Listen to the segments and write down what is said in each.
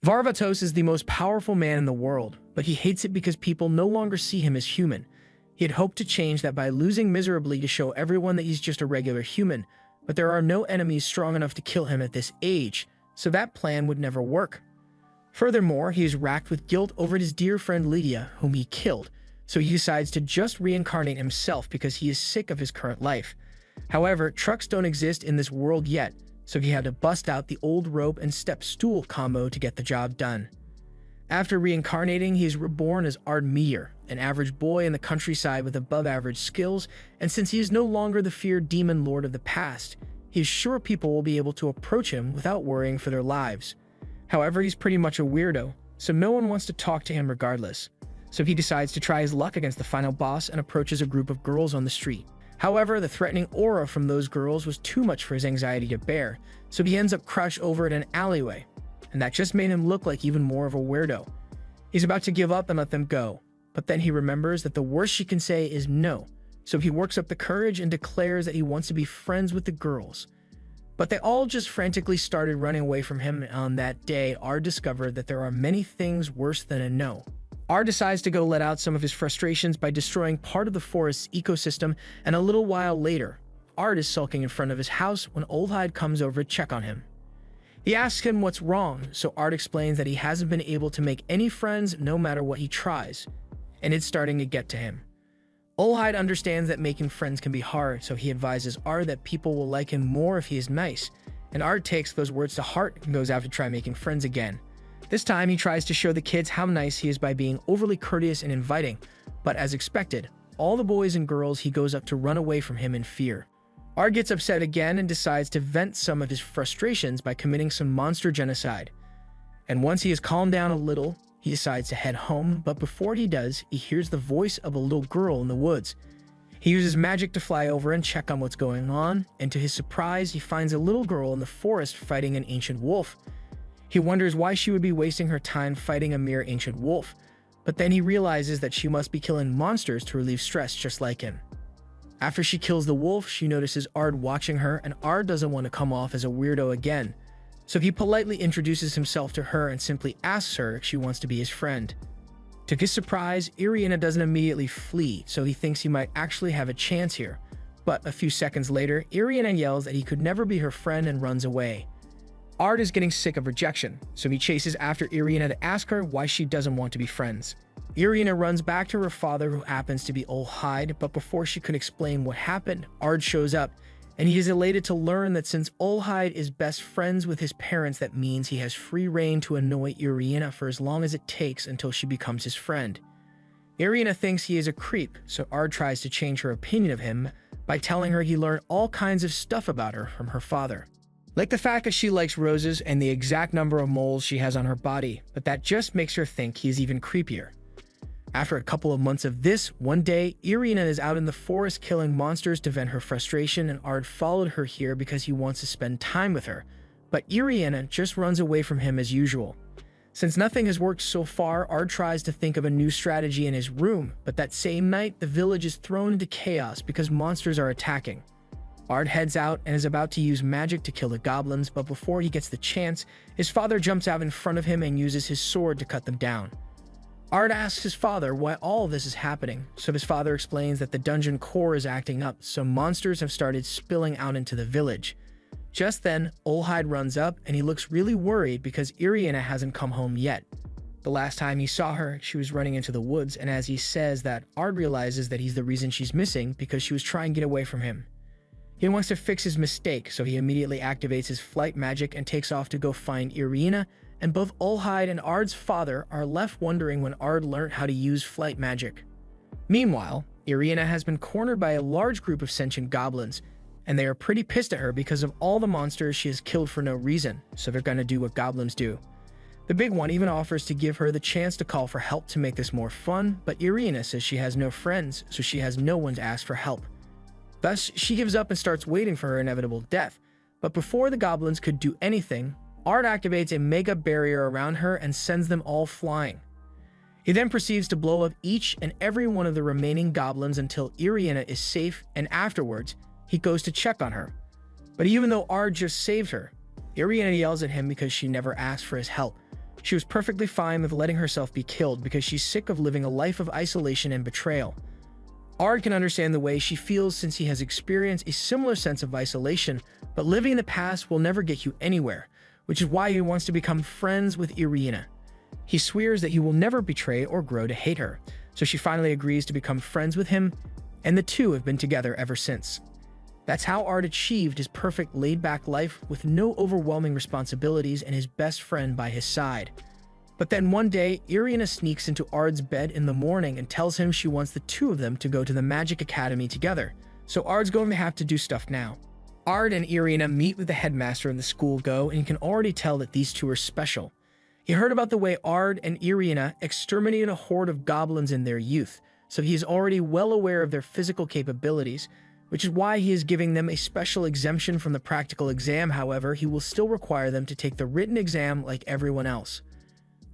Varvatos is the most powerful man in the world, but he hates it because people no longer see him as human. He had hoped to change that by losing miserably to show everyone that he's just a regular human, but there are no enemies strong enough to kill him at this age, so that plan would never work. Furthermore, he is racked with guilt over his dear friend Lydia, whom he killed, so he decides to just reincarnate himself because he is sick of his current life. However, trucks don't exist in this world yet, so he had to bust out the old rope and step stool combo to get the job done. After reincarnating, he is reborn as Ardmir, an average boy in the countryside with above-average skills, and since he is no longer the feared demon lord of the past, he is sure people will be able to approach him without worrying for their lives. However, he's pretty much a weirdo, so no one wants to talk to him regardless. So he decides to try his luck against the final boss and approaches a group of girls on the street. However, the threatening aura from those girls was too much for his anxiety to bear, so he ends up crouched over in an alleyway, and that just made him look like even more of a weirdo. He's about to give up and let them go, but then he remembers that the worst she can say is no, so he works up the courage and declares that he wants to be friends with the girls. But they all just frantically started running away from him, and on that day, R discovered that there are many things worse than a no. R decides to go let out some of his frustrations by destroying part of the forest's ecosystem, and a little while later, Ard is sulking in front of his house when Oldhide comes over to check on him. He asks him what's wrong, so Ard explains that he hasn't been able to make any friends no matter what he tries, and it's starting to get to him. Oldhide understands that making friends can be hard, so he advises Ard that people will like him more if he is nice, and Ard takes those words to heart and goes out to try making friends again. This time, he tries to show the kids how nice he is by being overly courteous and inviting, but as expected, all the boys and girls he goes up to run away from him in fear. Ard gets upset again and decides to vent some of his frustrations by committing some monster genocide. And once he has calmed down a little, he decides to head home, but before he does, he hears the voice of a little girl in the woods. He uses magic to fly over and check on what's going on, and to his surprise, he finds a little girl in the forest fighting an ancient wolf. He wonders why she would be wasting her time fighting a mere ancient wolf, but then he realizes that she must be killing monsters to relieve stress just like him. After she kills the wolf, she notices Ard watching her, and Ard doesn't want to come off as a weirdo again, so he politely introduces himself to her and simply asks her if she wants to be his friend. To his surprise, Irina doesn't immediately flee, so he thinks he might actually have a chance here, but a few seconds later, Irina yells that he could never be her friend and runs away. Ard is getting sick of rejection, so he chases after Irina to ask her why she doesn't want to be friends. Irina runs back to her father, who happens to be Oldhide, but before she could explain what happened, Ard shows up, and he is elated to learn that since Oldhide is best friends with his parents, that means he has free reign to annoy Irina for as long as it takes until she becomes his friend. Irina thinks he is a creep, so Ard tries to change her opinion of him by telling her he learned all kinds of stuff about her from her father. Like the fact that she likes roses and the exact number of moles she has on her body, but that just makes her think he is even creepier. After a couple of months of this, one day, Irina is out in the forest killing monsters to vent her frustration, and Ard followed her here because he wants to spend time with her, but Irina just runs away from him as usual. Since nothing has worked so far, Ard tries to think of a new strategy in his room, but that same night, the village is thrown into chaos because monsters are attacking. Ard heads out and is about to use magic to kill the goblins, but before he gets the chance, his father jumps out in front of him and uses his sword to cut them down. Ard asks his father why all of this is happening, so his father explains that the dungeon core is acting up, so monsters have started spilling out into the village. Just then, Oldhide runs up and he looks really worried because Irina hasn't come home yet. The last time he saw her, she was running into the woods, and as he says that, Ard realizes that he's the reason she's missing because she was trying to get away from him. He wants to fix his mistake, so he immediately activates his flight magic and takes off to go find Irina, and both Oldhide and Ard's father are left wondering when Ard learned how to use flight magic. Meanwhile, Irina has been cornered by a large group of sentient goblins, and they are pretty pissed at her because of all the monsters she has killed for no reason, so they're gonna do what goblins do. The big one even offers to give her the chance to call for help to make this more fun, but Irina says she has no friends, so she has no one to ask for help. Thus, she gives up and starts waiting for her inevitable death, but before the goblins could do anything, Ard activates a mega barrier around her and sends them all flying. He then proceeds to blow up each and every one of the remaining goblins until Irina is safe, and afterwards, he goes to check on her. But even though Ard just saved her, Irina yells at him because she never asked for his help. She was perfectly fine with letting herself be killed because she's sick of living a life of isolation and betrayal. Ard can understand the way she feels since he has experienced a similar sense of isolation, but living in the past will never get you anywhere, which is why he wants to become friends with Irina. He swears that he will never betray or grow to hate her, so she finally agrees to become friends with him, and the two have been together ever since. That's how Ard achieved his perfect laid-back life with no overwhelming responsibilities and his best friend by his side. But then one day, Irina sneaks into Ard's bed in the morning and tells him she wants the two of them to go to the Magic Academy together, so Ard's going to have to do stuff now. Ard and Irina meet with the headmaster in the school and you can already tell that these two are special. He heard about the way Ard and Irina exterminated a horde of goblins in their youth, so he is already well aware of their physical capabilities, which is why he is giving them a special exemption from the practical exam. However, he will still require them to take the written exam like everyone else.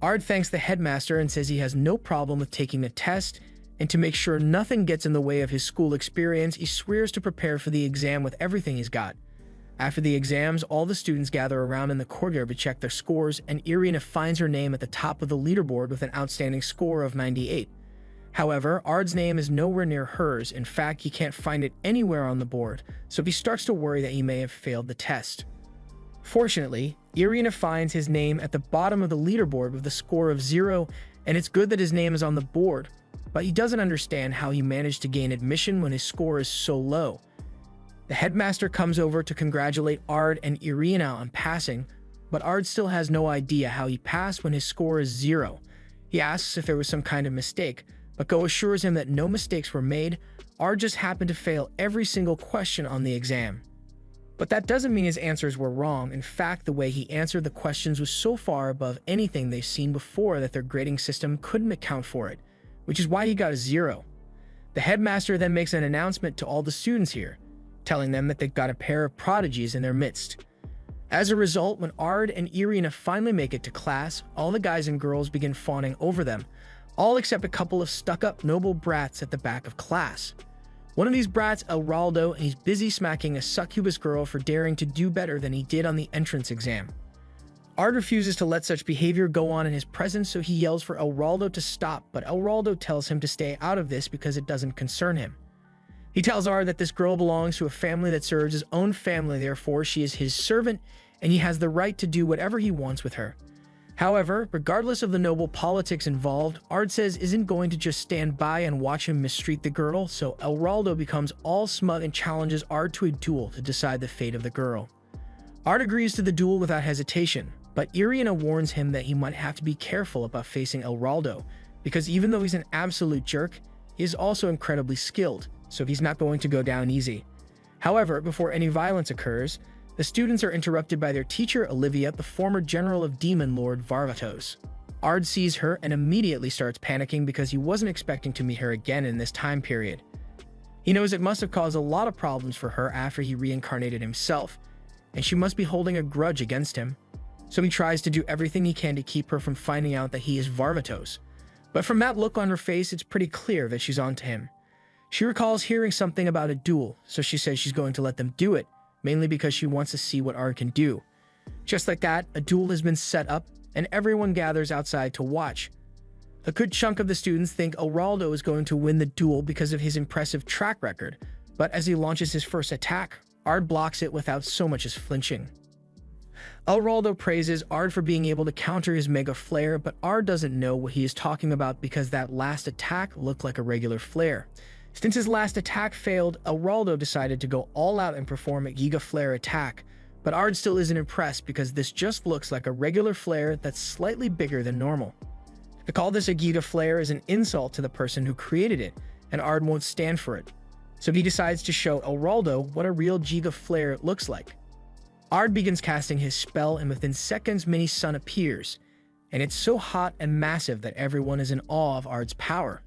Ard thanks the headmaster and says he has no problem with taking the test, and to make sure nothing gets in the way of his school experience, he swears to prepare for the exam with everything he's got. After the exams, all the students gather around in the courtyard to check their scores, and Irina finds her name at the top of the leaderboard with an outstanding score of 98. However, Ard's name is nowhere near hers. In fact, he can't find it anywhere on the board, so he starts to worry that he may have failed the test. Fortunately, Irina finds his name at the bottom of the leaderboard with a score of 0, and it's good that his name is on the board, but he doesn't understand how he managed to gain admission when his score is so low. The headmaster comes over to congratulate Ard and Irina on passing, but Ard still has no idea how he passed when his score is 0. He asks if there was some kind of mistake, but Go assures him that no mistakes were made. Ard just happened to fail every single question on the exam. But that doesn't mean his answers were wrong. In fact, the way he answered the questions was so far above anything they've seen before that their grading system couldn't account for it, which is why he got a 0. The headmaster then makes an announcement to all the students here, telling them that they've got a pair of prodigies in their midst. As a result, when Ard and Irina finally make it to class, all the guys and girls begin fawning over them, all except a couple of stuck-up noble brats at the back of class. One of these brats, Elraldo, and he's busy smacking a succubus girl for daring to do better than he did on the entrance exam. Ard refuses to let such behavior go on in his presence, so he yells for Elraldo to stop, but Elraldo tells him to stay out of this because it doesn't concern him. He tells Ard that this girl belongs to a family that serves his own family, therefore she is his servant, and he has the right to do whatever he wants with her. However, regardless of the noble politics involved, Ard says isn't going to just stand by and watch him mistreat the girl, so Elraldo becomes all smug and challenges Ard to a duel to decide the fate of the girl. Ard agrees to the duel without hesitation, but Irina warns him that he might have to be careful about facing Elraldo, because even though he's an absolute jerk, he is also incredibly skilled, so he's not going to go down easy. However, before any violence occurs, the students are interrupted by their teacher, Olivia, the former general of Demon Lord Varvatos. Ard sees her and immediately starts panicking because he wasn't expecting to meet her again in this time period. He knows it must have caused a lot of problems for her after he reincarnated himself, and she must be holding a grudge against him. So he tries to do everything he can to keep her from finding out that he is Varvatos. But from that look on her face, it's pretty clear that she's onto him. She recalls hearing something about a duel, so she says she's going to let them do it, mainly because she wants to see what Ard can do. Just like that, a duel has been set up, and everyone gathers outside to watch. A good chunk of the students think Elraldo is going to win the duel because of his impressive track record, but as he launches his first attack, Ard blocks it without so much as flinching. Elraldo praises Ard for being able to counter his mega flare, but Ard doesn't know what he is talking about because that last attack looked like a regular flare. Since his last attack failed, Elraldo decided to go all out and perform a Giga Flare attack, but Ard still isn't impressed because this just looks like a regular flare that's slightly bigger than normal. To call this a Giga Flare is an insult to the person who created it, and Ard won't stand for it. So he decides to show Elraldo what a real Giga Flare looks like. Ard begins casting his spell, and within seconds Mini Sun appears, and it's so hot and massive that everyone is in awe of Ard's power.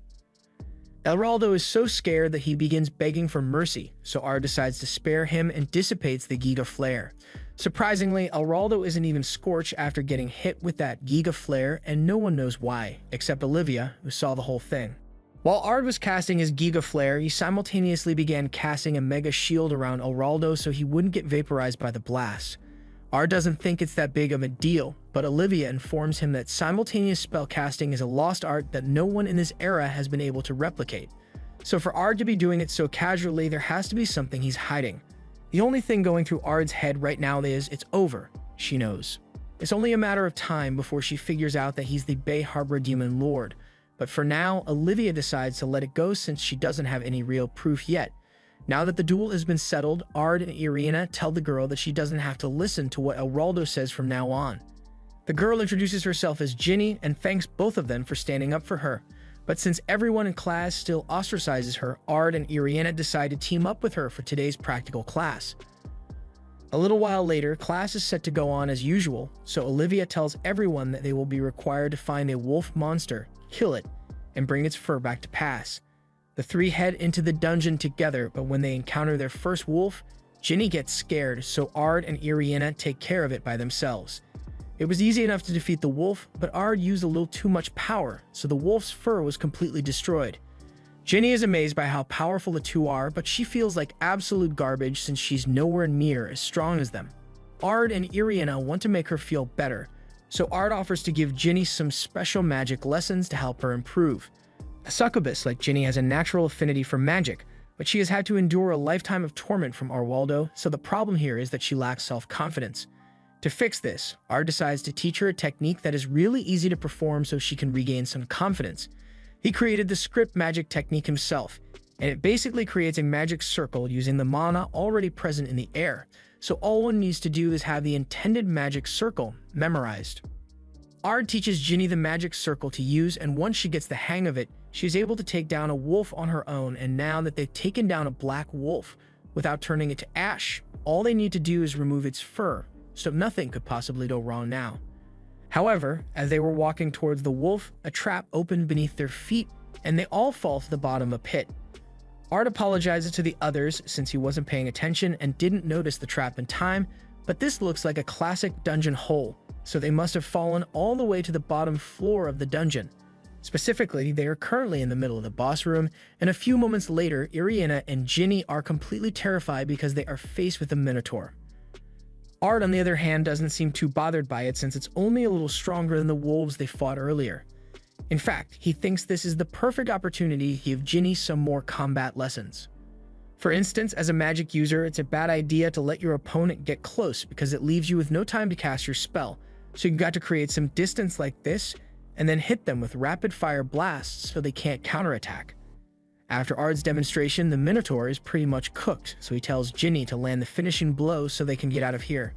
Elraldo is so scared that he begins begging for mercy, so Ard decides to spare him and dissipates the Giga Flare. Surprisingly, Elraldo isn't even scorched after getting hit with that Giga Flare, and no one knows why, except Olivia, who saw the whole thing. While Ard was casting his Giga Flare, he simultaneously began casting a Mega Shield around Elraldo so he wouldn't get vaporized by the blast. Ard doesn't think it's that big of a deal, but Olivia informs him that simultaneous spellcasting is a lost art that no one in this era has been able to replicate. So for Ard to be doing it so casually, there has to be something he's hiding. The only thing going through Ard's head right now is it's over, she knows. It's only a matter of time before she figures out that he's the Bay Harbor Demon Lord. But for now, Olivia decides to let it go since she doesn't have any real proof yet. Now that the duel has been settled, Ard and Irina tell the girl that she doesn't have to listen to what Elraldo says from now on. The girl introduces herself as Ginny and thanks both of them for standing up for her. But since everyone in class still ostracizes her, Ard and Irina decide to team up with her for today's practical class. A little while later, class is set to go on as usual, so Olivia tells everyone that they will be required to find a wolf monster, kill it, and bring its fur back to pass. The three head into the dungeon together, but when they encounter their first wolf, Ginny gets scared, so Ard and Irina take care of it by themselves. It was easy enough to defeat the wolf, but Ard used a little too much power, so the wolf's fur was completely destroyed. Ginny is amazed by how powerful the two are, but she feels like absolute garbage since she's nowhere near as strong as them. Ard and Irina want to make her feel better, so Ard offers to give Ginny some special magic lessons to help her improve. A succubus like Ginny has a natural affinity for magic, but she has had to endure a lifetime of torment from Arwaldo, so the problem here is that she lacks self-confidence. To fix this, Ard decides to teach her a technique that is really easy to perform so she can regain some confidence. He created the script magic technique himself, and it basically creates a magic circle using the mana already present in the air, so all one needs to do is have the intended magic circle memorized. Ard teaches Ginny the magic circle to use, and once she gets the hang of it, she's able to take down a wolf on her own, and now that they've taken down a black wolf without turning it to ash, all they need to do is remove its fur, so nothing could possibly go wrong now. However, as they were walking towards the wolf, a trap opened beneath their feet, and they all fall to the bottom of a pit. Ard apologizes to the others since he wasn't paying attention and didn't notice the trap in time, but this looks like a classic dungeon hole, so they must have fallen all the way to the bottom floor of the dungeon. Specifically, they are currently in the middle of the boss room, and a few moments later, Irina and Ginny are completely terrified because they are faced with a minotaur. Ard, on the other hand, doesn't seem too bothered by it since it's only a little stronger than the wolves they fought earlier. In fact, he thinks this is the perfect opportunity to give Ginny some more combat lessons. For instance, as a magic user, it's a bad idea to let your opponent get close because it leaves you with no time to cast your spell, so you've got to create some distance like this and then hit them with rapid-fire blasts so they can't counterattack. After Ard's demonstration, the Minotaur is pretty much cooked, so he tells Ginny to land the finishing blow so they can get out of here.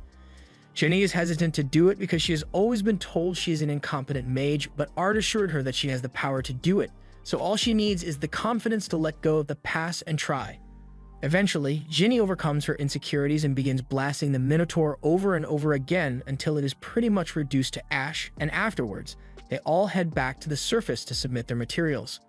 Ginny is hesitant to do it because she has always been told she is an incompetent mage, but Ard assured her that she has the power to do it, so all she needs is the confidence to let go of the past and try. Eventually, Ginny overcomes her insecurities and begins blasting the Minotaur over and over again until it is pretty much reduced to ash, and afterwards, they all head back to the surface to submit their materials.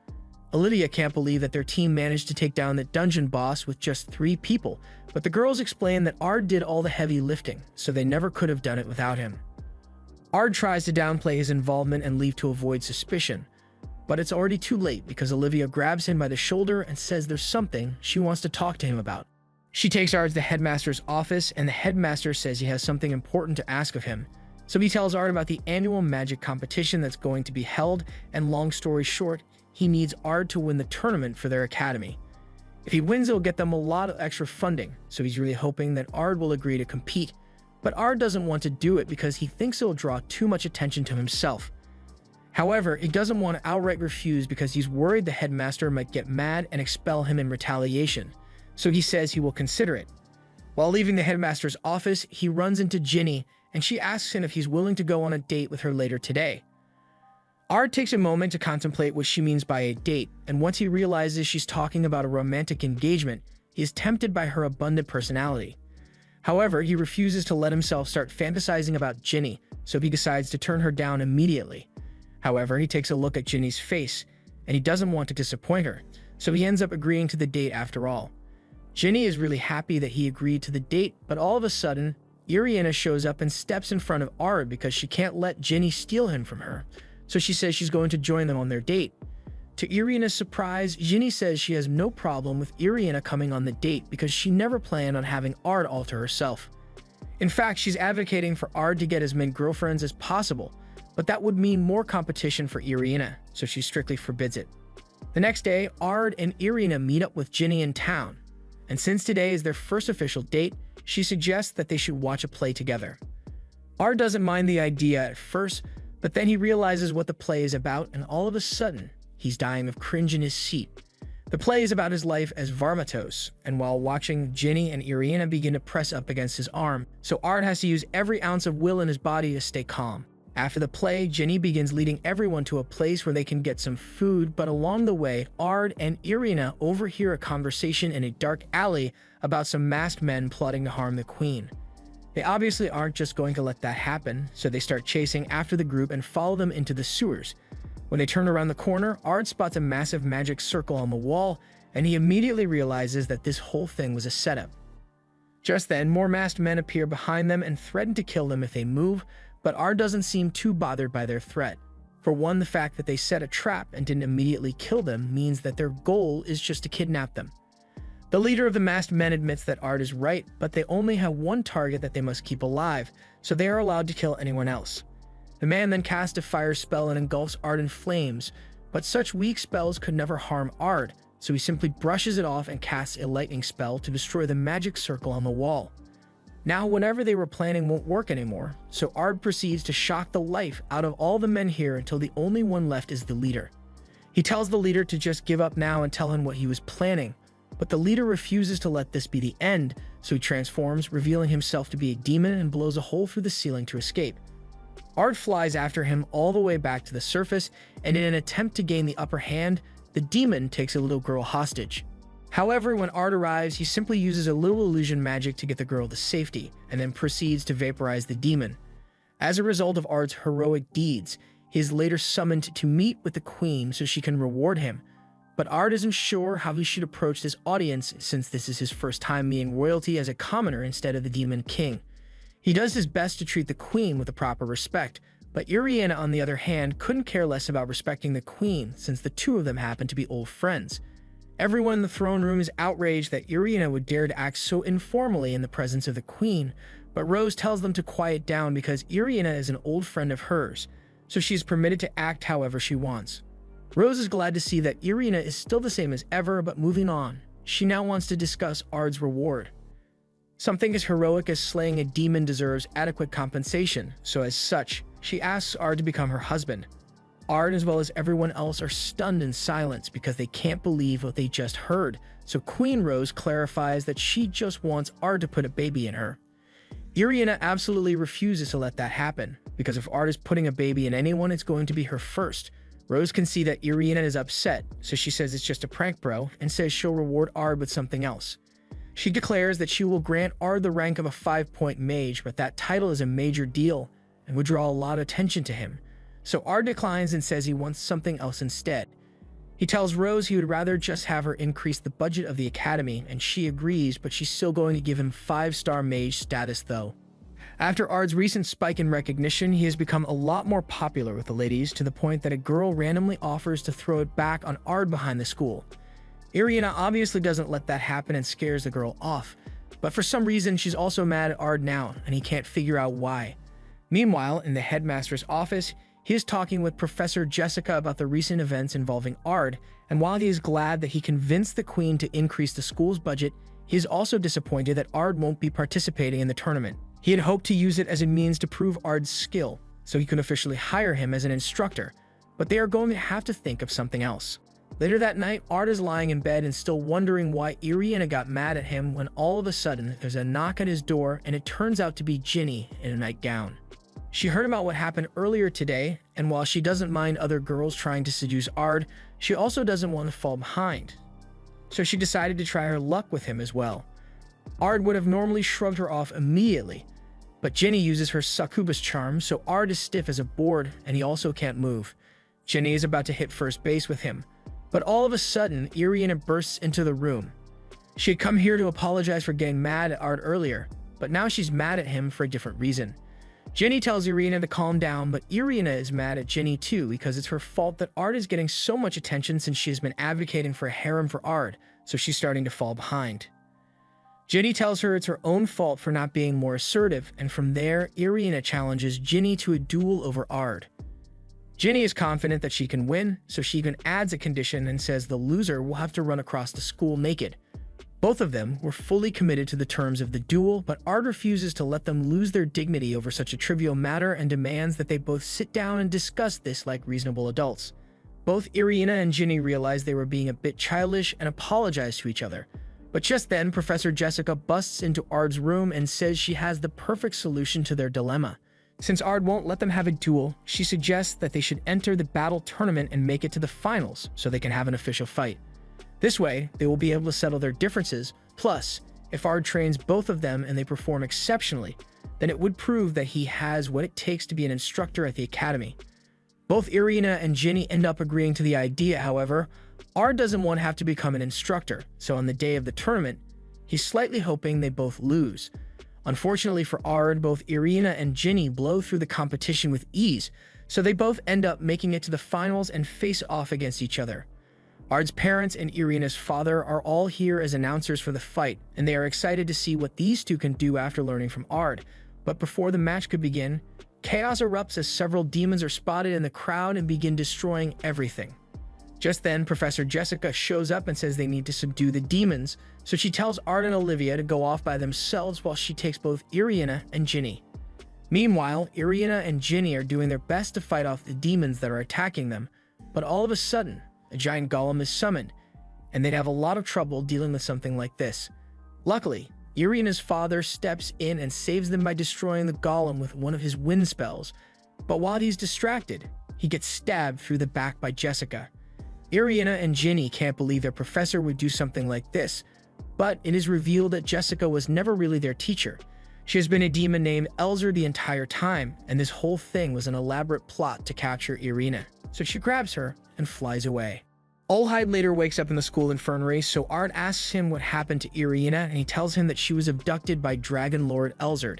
Olivia can't believe that their team managed to take down the dungeon boss with just 3 people, but the girls explain that Ard did all the heavy lifting, so they never could have done it without him. Ard tries to downplay his involvement and leave to avoid suspicion, but it's already too late because Olivia grabs him by the shoulder and says there's something she wants to talk to him about. She takes Ard to the headmaster's office, and the headmaster says he has something important to ask of him. So he tells Ard about the annual magic competition that's going to be held, and long story short, he needs Ard to win the tournament for their academy. If he wins, it'll get them a lot of extra funding, so he's really hoping that Ard will agree to compete. But Ard doesn't want to do it because he thinks it'll draw too much attention to himself. However, he doesn't want to outright refuse because he's worried the headmaster might get mad and expel him in retaliation, so he says he will consider it. While leaving the headmaster's office, he runs into Ginny, and she asks him if he's willing to go on a date with her later today. Ard takes a moment to contemplate what she means by a date, and once he realizes she's talking about a romantic engagement, he is tempted by her abundant personality. However, he refuses to let himself start fantasizing about Ginny, so he decides to turn her down immediately. However, he takes a look at Ginny's face, and he doesn't want to disappoint her, so he ends up agreeing to the date after all. Ginny is really happy that he agreed to the date, but all of a sudden, Irina shows up and steps in front of Ard because she can't let Ginny steal him from her. So she says she's going to join them on their date. To Irina's surprise, Ginny says she has no problem with Irina coming on the date because she never planned on having Ard all to herself. In fact, she's advocating for Ard to get as many girlfriends as possible, but that would mean more competition for Irina, so she strictly forbids it. The next day, Ard and Irina meet up with Ginny in town, and since today is their first official date, she suggests that they should watch a play together. Ard doesn't mind the idea at first, but then he realizes what the play is about, and all of a sudden, he's dying of cringe in his seat. The play is about his life as Varmatos, and while watching, Ginny and Irina begin to press up against his arm, so Ard has to use every ounce of will in his body to stay calm. After the play, Ginny begins leading everyone to a place where they can get some food, but along the way, Ard and Irina overhear a conversation in a dark alley about some masked men plotting to harm the queen. They obviously aren't just going to let that happen, so they start chasing after the group and follow them into the sewers. When they turn around the corner, Ard spots a massive magic circle on the wall, and he immediately realizes that this whole thing was a setup. Just then, more masked men appear behind them and threaten to kill them if they move, but Ard doesn't seem too bothered by their threat. For one, the fact that they set a trap and didn't immediately kill them means that their goal is just to kidnap them. The leader of the masked men admits that Ard is right, but they only have one target that they must keep alive, so they are allowed to kill anyone else. The man then casts a fire spell and engulfs Ard in flames, but such weak spells could never harm Ard, so he simply brushes it off and casts a lightning spell to destroy the magic circle on the wall. Now, whatever they were planning won't work anymore, so Ard proceeds to shock the life out of all the men here until the only one left is the leader. He tells the leader to just give up now and tell him what he was planning, but the leader refuses to let this be the end, so he transforms, revealing himself to be a demon and blows a hole through the ceiling to escape. Ard flies after him all the way back to the surface, and in an attempt to gain the upper hand, the demon takes a little girl hostage. However, when Ard arrives, he simply uses a little illusion magic to get the girl to safety, and then proceeds to vaporize the demon. As a result of Ard's heroic deeds, he is later summoned to meet with the queen so she can reward him, but Ard isn't sure how he should approach this audience since this is his first time meeting royalty as a commoner instead of the demon king. He does his best to treat the queen with the proper respect, but Irina, on the other hand, couldn't care less about respecting the queen since the two of them happen to be old friends. Everyone in the throne room is outraged that Irina would dare to act so informally in the presence of the queen, but Rose tells them to quiet down because Irina is an old friend of hers, so she is permitted to act however she wants. Rose is glad to see that Irina is still the same as ever, but moving on, she now wants to discuss Ard's reward. Something as heroic as slaying a demon deserves adequate compensation, so as such, she asks Ard to become her husband. Ard, as well as everyone else, are stunned in silence because they can't believe what they just heard, so Queen Rose clarifies that she just wants Ard to put a baby in her. Irina absolutely refuses to let that happen, because if Ard is putting a baby in anyone, it's going to be her first. Rose can see that Irina is upset, so she says it's just a prank, bro, and says she'll reward Ard with something else. She declares that she will grant Ard the rank of a 5-point mage, but that title is a major deal and would draw a lot of attention to him. So Ard declines and says he wants something else instead. He tells Rose he would rather just have her increase the budget of the academy, and she agrees, but she's still going to give him 5-star mage status though. After Ard's recent spike in recognition, he has become a lot more popular with the ladies, to the point that a girl randomly offers to throw it back on Ard behind the school. Irina obviously doesn't let that happen and scares the girl off, but for some reason she's also mad at Ard now, and he can't figure out why. Meanwhile, in the headmaster's office, he is talking with Professor Jessica about the recent events involving Ard, and while he is glad that he convinced the queen to increase the school's budget, he is also disappointed that Ard won't be participating in the tournament. He had hoped to use it as a means to prove Ard's skill, so he could officially hire him as an instructor, but they are going to have to think of something else. Later that night, Ard is lying in bed and still wondering why Irina got mad at him when all of a sudden there's a knock at his door, and it turns out to be Ginny in a nightgown. She heard about what happened earlier today, and while she doesn't mind other girls trying to seduce Ard, she also doesn't want to fall behind. So she decided to try her luck with him as well. Ard would have normally shrugged her off immediately, but Ginny uses her succubus charm, so Ard is stiff as a board and he also can't move. Ginny is about to hit first base with him, but all of a sudden, Irina bursts into the room. She had come here to apologize for getting mad at Ard earlier, but now she's mad at him for a different reason. Ginny tells Irina to calm down, but Irina is mad at Ginny too because it's her fault that Ard is getting so much attention since she has been advocating for a harem for Ard, so she's starting to fall behind. Ginny tells her it's her own fault for not being more assertive, and from there, Irina challenges Ginny to a duel over Ard. Ginny is confident that she can win, so she even adds a condition and says the loser will have to run across the school naked. Both of them were fully committed to the terms of the duel, but Ard refuses to let them lose their dignity over such a trivial matter and demands that they both sit down and discuss this like reasonable adults. Both Irina and Ginny realize they were being a bit childish and apologize to each other. But just then, Professor Jessica busts into Ard's room and says she has the perfect solution to their dilemma. Since Ard won't let them have a duel, she suggests that they should enter the battle tournament and make it to the finals so they can have an official fight. This way, they will be able to settle their differences. Plus, if Ard trains both of them and they perform exceptionally, then it would prove that he has what it takes to be an instructor at the academy. Both Irina and Ginny end up agreeing to the idea, however. Ard doesn't want to have to become an instructor, so on the day of the tournament, he's slightly hoping they both lose. Unfortunately for Ard, both Irina and Ginny blow through the competition with ease, so they both end up making it to the finals and face off against each other. Ard's parents and Irina's father are all here as announcers for the fight, and they are excited to see what these two can do after learning from Ard. But before the match could begin, chaos erupts as several demons are spotted in the crowd and begin destroying everything. Just then, Professor Jessica shows up and says they need to subdue the demons, so she tells Ard and Olivia to go off by themselves while she takes both Irina and Ginny. Meanwhile, Irina and Ginny are doing their best to fight off the demons that are attacking them, but all of a sudden, a giant golem is summoned, and they'd have a lot of trouble dealing with something like this. Luckily, Irina's father steps in and saves them by destroying the golem with one of his wind spells, but while he's distracted, he gets stabbed through the back by Jessica. Irina and Ginny can't believe their professor would do something like this, but it is revealed that Jessica was never really their teacher. She has been a demon named Elzur the entire time, and this whole thing was an elaborate plot to capture Irina. So she grabs her and flies away. Olhide later wakes up in the school infirmary, so Ard asks him what happened to Irina, and he tells him that she was abducted by Dragon Lord Elzur.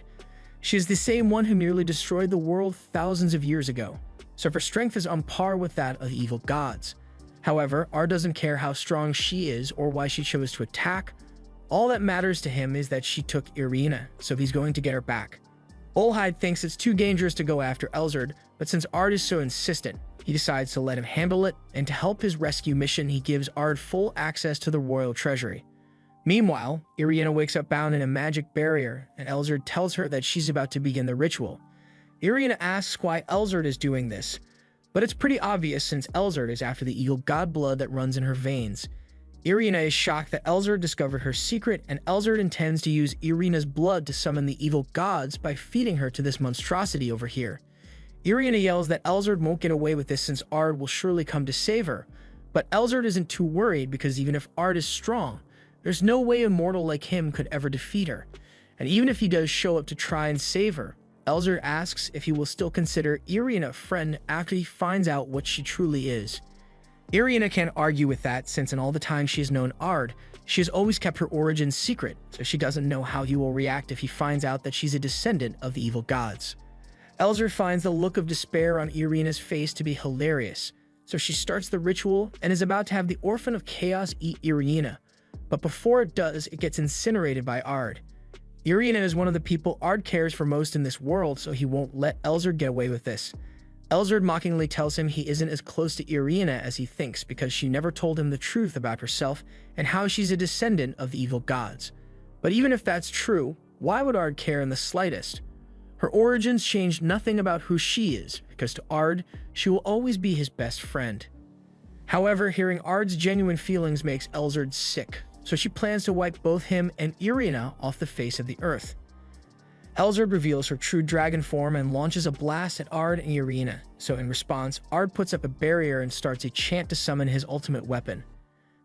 She is the same one who nearly destroyed the world thousands of years ago, so her strength is on par with that of evil gods. However, Ard doesn't care how strong she is or why she chose to attack. All that matters to him is that she took Irina, so he's going to get her back. Olhide thinks it's too dangerous to go after Elzur, but since Ard is so insistent, he decides to let him handle it, and to help his rescue mission, he gives Ard full access to the royal treasury. Meanwhile, Irina wakes up bound in a magic barrier, and Elzur tells her that she's about to begin the ritual. Irina asks why Elzur is doing this, but it's pretty obvious since Elzur is after the evil god blood that runs in her veins. Irina is shocked that Elzur discovered her secret, and Elzur intends to use Irina's blood to summon the evil gods by feeding her to this monstrosity over here. Irina yells that Elzur won't get away with this since Ard will surely come to save her, but Elzur isn't too worried because even if Ard is strong, there's no way a mortal like him could ever defeat her. And even if he does show up to try and save her, Elzur asks if he will still consider Irina a friend after he finds out what she truly is. Irina can't argue with that since in all the time she has known Ard, she has always kept her origins secret, so she doesn't know how he will react if he finds out that she's a descendant of the evil gods. Elzur finds the look of despair on Irina's face to be hilarious, so she starts the ritual and is about to have the Orphan of Chaos eat Irina, but before it does, it gets incinerated by Ard. Irina is one of the people Ard cares for most in this world, so he won't let Elzur get away with this. Elzur mockingly tells him he isn't as close to Irina as he thinks because she never told him the truth about herself and how she's a descendant of the evil gods. But even if that's true, why would Ard care in the slightest? Her origins change nothing about who she is, because to Ard, she will always be his best friend. However, hearing Ard's genuine feelings makes Elzur sick, so she plans to wipe both him and Irina off the face of the earth. Elzur reveals her true dragon form and launches a blast at Ard and Irina, so in response, Ard puts up a barrier and starts a chant to summon his ultimate weapon.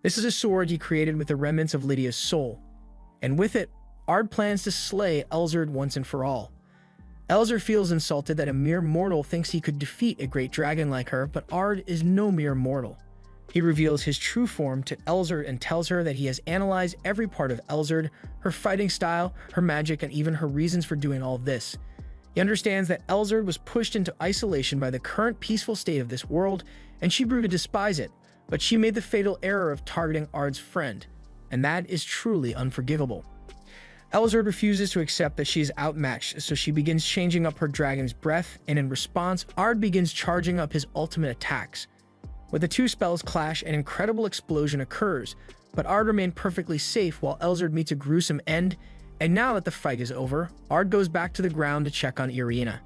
This is a sword he created with the remnants of Lydia's soul, and with it, Ard plans to slay Elzur once and for all. Elzur feels insulted that a mere mortal thinks he could defeat a great dragon like her, but Ard is no mere mortal. He reveals his true form to Elzur and tells her that he has analyzed every part of Elzur, her fighting style, her magic, and even her reasons for doing all this. He understands that Elzur was pushed into isolation by the current peaceful state of this world, and she grew to despise it, but she made the fatal error of targeting Ard's friend, and that is truly unforgivable. Elzard refuses to accept that she is outmatched, so she begins changing up her dragon's breath, and in response, Ard begins charging up his ultimate attacks. When the two spells clash, an incredible explosion occurs, but Ard remains perfectly safe while Elzard meets a gruesome end, and now that the fight is over, Ard goes back to the ground to check on Irina.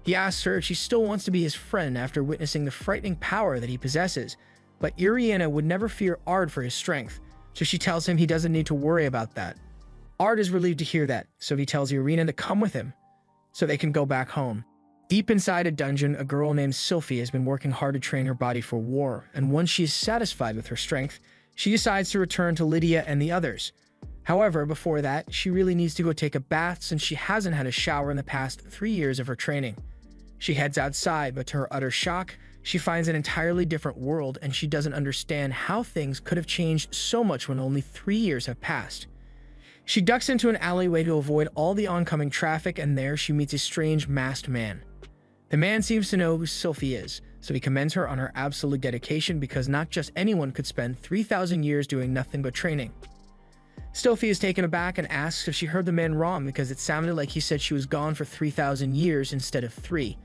He asks her if she still wants to be his friend after witnessing the frightening power that he possesses, but Irina would never fear Ard for his strength, so she tells him he doesn't need to worry about that. Ard is relieved to hear that, so he tells Irina to come with him, so they can go back home. Deep inside a dungeon, a girl named Sylphie has been working hard to train her body for war, and once she is satisfied with her strength, she decides to return to Lydia and the others. However, before that, she really needs to go take a bath since she hasn't had a shower in the past 3 years of her training. She heads outside, but to her utter shock, she finds an entirely different world and she doesn't understand how things could have changed so much when only 3 years have passed. She ducks into an alleyway to avoid all the oncoming traffic, and there she meets a strange masked man. The man seems to know who Sylphie is, so he commends her on her absolute dedication because not just anyone could spend 3,000 years doing nothing but training. Sylphie is taken aback and asks if she heard the man wrong because it sounded like he said she was gone for 3,000 years instead of 3.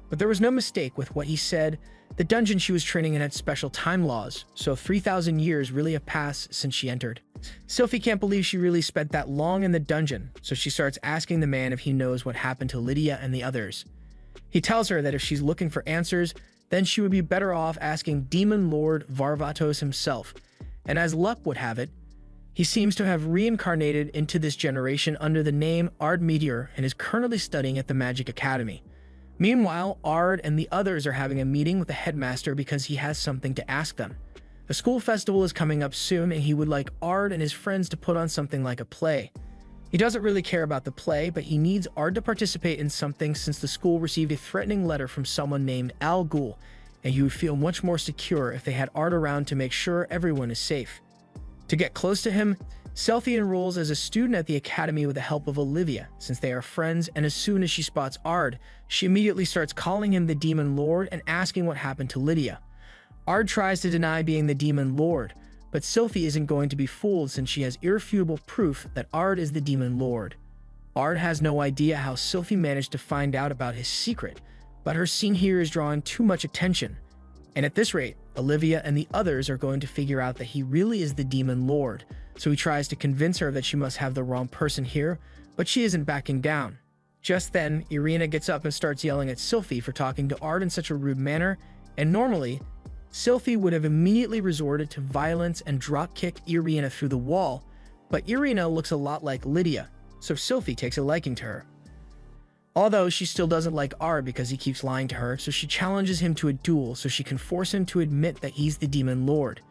But there was no mistake with what he said. The dungeon she was training in had special time laws, so 3,000 years really have passed since she entered. Sylphie can't believe she really spent that long in the dungeon, so she starts asking the man if he knows what happened to Lydia and the others. He tells her that if she's looking for answers, then she would be better off asking Demon Lord Varvatos himself, and as luck would have it, he seems to have reincarnated into this generation under the name Ard Meteor and is currently studying at the Magic Academy. Meanwhile, Ard and the others are having a meeting with the headmaster because he has something to ask them. The school festival is coming up soon and he would like Ard and his friends to put on something like a play. He doesn't really care about the play, but he needs Ard to participate in something since the school received a threatening letter from someone named Al Ghul, and he would feel much more secure if they had Ard around to make sure everyone is safe. To get close to him, Sylphie enrolls as a student at the academy with the help of Olivia, since they are friends, and as soon as she spots Ard, she immediately starts calling him the Demon Lord and asking what happened to Lydia. Ard tries to deny being the Demon Lord, but Sylphie isn't going to be fooled since she has irrefutable proof that Ard is the Demon Lord. Ard has no idea how Sylphie managed to find out about his secret, but her scene here is drawing too much attention. And at this rate, Olivia and the others are going to figure out that he really is the Demon Lord, so he tries to convince her that she must have the wrong person here, but she isn't backing down. Just then, Irina gets up and starts yelling at Sylphie for talking to Ard in such a rude manner, and normally, Sylphie would have immediately resorted to violence and drop-kick Irina through the wall, but Irina looks a lot like Lydia, so Sylphie takes a liking to her. Although she still doesn't like Ard because he keeps lying to her, so she challenges him to a duel so she can force him to admit that he's the Demon Lord.